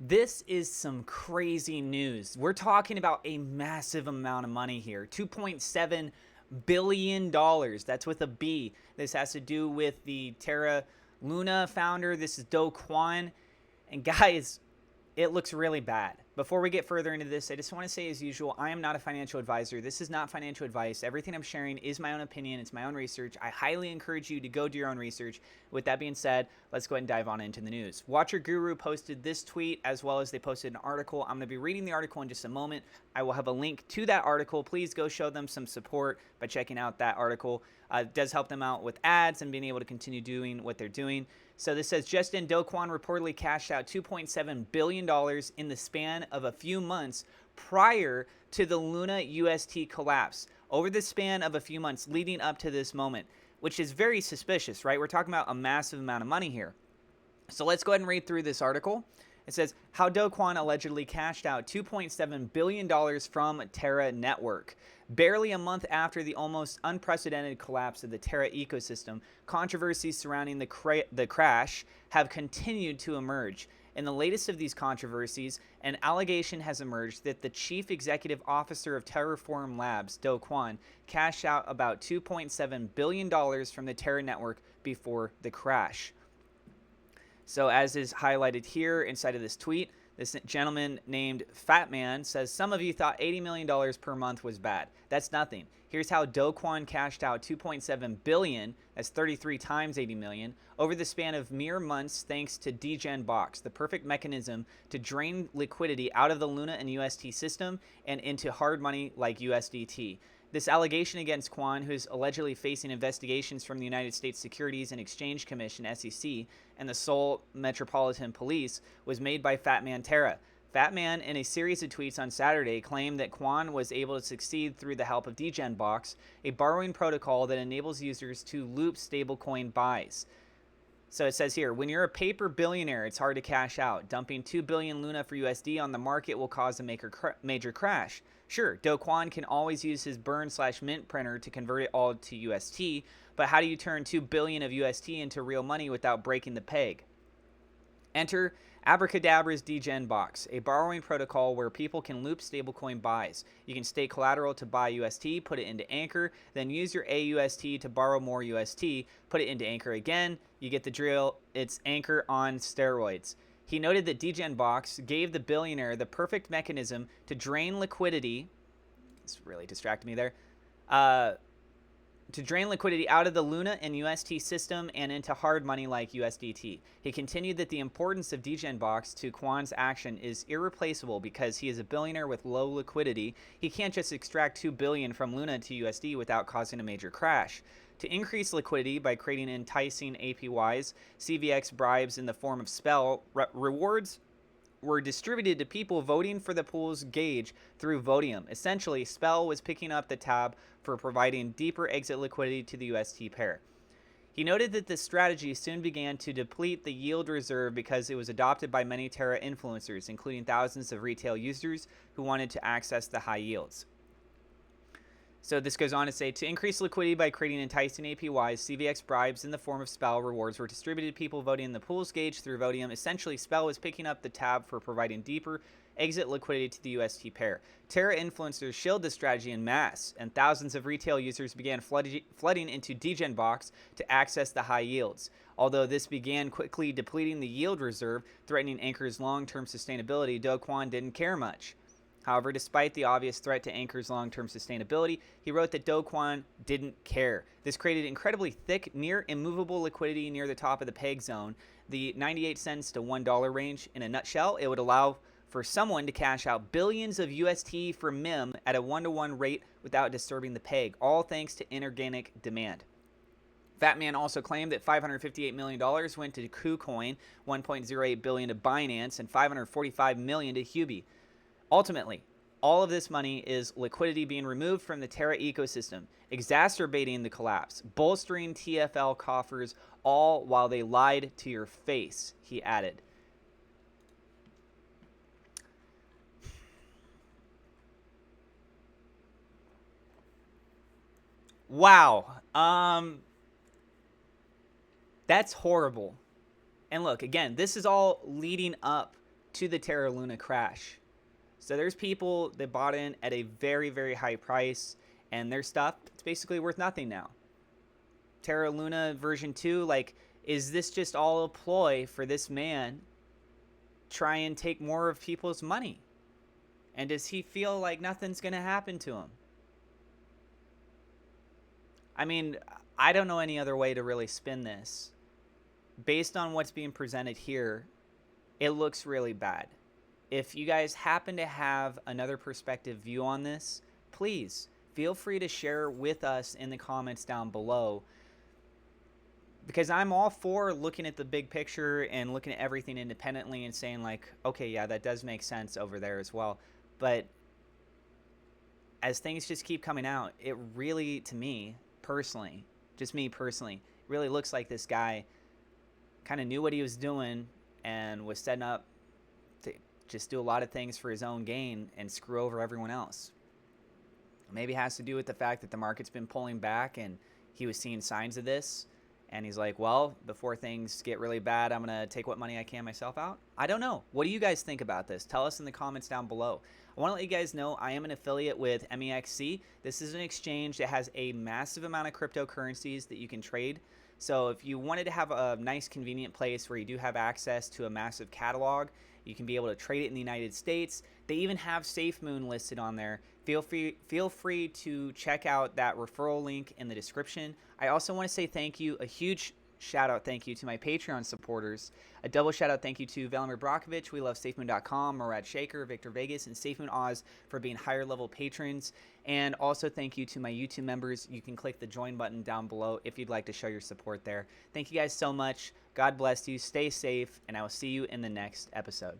This is some crazy news. We're talking about a massive amount of money here. $2.7 billion. That's with a B. This has to do with the Terra Luna founder. This is Do Kwon. And guys, it looks really bad. Before we get further into this, I just want to say, as usual, I am not a financial advisor. This is not financial advice. Everything I'm sharing is my own opinion. It's my own research. I highly encourage you to go do your own research. With that being said, let's go ahead and dive on into the news. Watcher Guru posted this tweet, as well as they posted an article. I'm going to be reading the article in just a moment. I will have a link to that article. Please go show them some support by checking out that article. It does help them out with ads and being able to continue doing what they're doing. So this says, just in, Do Kwon reportedly cashed out $2.7 billion in the span of a few months prior to the Luna UST collapse. Over the span of a few months leading up to this moment, which is very suspicious, right? We're talking about a massive amount of money here. So let's go ahead and read through this article. It says, how Do Kwon allegedly cashed out $2.7 billion from Terra Network. Barely a month after the almost unprecedented collapse of the Terra ecosystem, controversies surrounding the crash have continued to emerge. In the latest of these controversies, an allegation has emerged that the chief executive officer of Terraform Labs, Do Kwon, cashed out about $2.7 billion from the Terra Network before the crash. So as is highlighted here inside of this tweet, this gentleman named Fat Man says, some of you thought $80 million per month was bad. That's nothing. Here's how Do Kwon cashed out $2.7 billion, that's 33 times $80 million, over the span of mere months thanks to Degen Box, the perfect mechanism to drain liquidity out of the Luna and UST system and into hard money like USDT. This allegation against Kwon, who is allegedly facing investigations from the United States Securities and Exchange Commission, SEC, and the Seoul Metropolitan Police, was made by Fat Man Terra. Fat Man, in a series of tweets on Saturday, claimed that Kwon was able to succeed through the help of Degen Box, a borrowing protocol that enables users to loop stablecoin buys. So it says here, when you're a paper billionaire, it's hard to cash out. Dumping 2 billion Luna for USD on the market will cause a major crash. Sure, Do Kwon can always use his burn/mint printer to convert it all to UST, but how do you turn 2 billion of UST into real money without breaking the peg? Enter Abracadabra's Degen Box, a borrowing protocol where people can loop stablecoin buys. You can stake collateral to buy UST, put it into Anchor, then use your AUST to borrow more UST, put it into Anchor again. You get the drill. It's Anchor on steroids. He noted that Degen Box gave the billionaire the perfect mechanism to drain liquidity. It's really distracted me there. To drain liquidity out of the Luna and UST system and into hard money like USDT. He continued that the importance of Degen Box to Kwon's action is irreplaceable because he is a billionaire with low liquidity. He can't just extract $2 billion from Luna to USD without causing a major crash. To increase liquidity by creating enticing APYs, CVX bribes in the form of spell rewards were distributed to people voting for the pool's gauge through Vodium. Essentially, Spell was picking up the tab for providing deeper exit liquidity to the UST pair. He noted that this strategy soon began to deplete the yield reserve because it was adopted by many Terra influencers, including thousands of retail users who wanted to access the high yields. So this goes on to say, to increase liquidity by creating enticing APYs, CVX bribes in the form of Spell rewards were distributed to people voting in the pool's gauge through Vodium. Essentially, Spell was picking up the tab for providing deeper exit liquidity to the UST pair. Terra influencers shilled this strategy in mass, and thousands of retail users began flooding into Degen Box to access the high yields. Although this began quickly depleting the yield reserve, threatening Anchor's long-term sustainability, Do Kwon didn't care much. However, despite the obvious threat to Anchor's long-term sustainability, he wrote that Do Kwon didn't care. This created incredibly thick, near immovable liquidity near the top of the peg zone, the 98 cents to $1 range. In a nutshell, it would allow for someone to cash out billions of UST for MIM at a 1-to-1 rate without disturbing the peg, all thanks to inorganic demand. Fat Man also claimed that $558 million went to KuCoin, $1.08 billion to Binance, and $545 million to Huobi. Ultimately, all of this money is liquidity being removed from the Terra ecosystem, exacerbating the collapse, bolstering TFL coffers, all while they lied to your face, he added. Wow. That's horrible. And look, again, this is all leading up to the Terra Luna crash. So there's people that bought in at a very, very high price, and their stuff, it's basically worth nothing now. Terra Luna version 2, like, is this just all a ploy for this man try and take more of people's money? And does he feel like nothing's going to happen to him? I mean, I don't know any other way to really spin this. Based on what's being presented here, it looks really bad. If you guys happen to have another perspective view on this, please feel free to share with us in the comments down below. Because I'm all for looking at the big picture and looking at everything independently and saying like, okay, yeah, that does make sense over there as well. But as things just keep coming out, it really, to me personally, just me personally, really looks like this guy kind of knew what he was doing and was setting up to just do a lot of things for his own gain and screw over everyone else. Maybe it has to do with the fact that the market's been pulling back and he was seeing signs of this. And he's like, well, before things get really bad, I'm going to take what money I can myself out. I don't know. What do you guys think about this? Tell us in the comments down below. I want to let you guys know I am an affiliate with MEXC. This is an exchange that has a massive amount of cryptocurrencies that you can trade. So if you wanted to have a nice, convenient place where you do have access to a massive catalog, you can be able to trade it in the United States. They even have SafeMoon listed on there. Feel free to check out that referral link in the description. I also want to say thank you, a huge shout out thank you to my Patreon supporters. A double shout out thank you to Velimir Brakovich, We Love SafeMoon.com, Murad Shaker, Victor Vegas, and SafeMoon Oz for being higher level patrons. And also thank you to my YouTube members. You can click the join button down below if you'd like to show your support there. Thank you guys so much. God bless you. Stay safe, and I will see you in the next episode.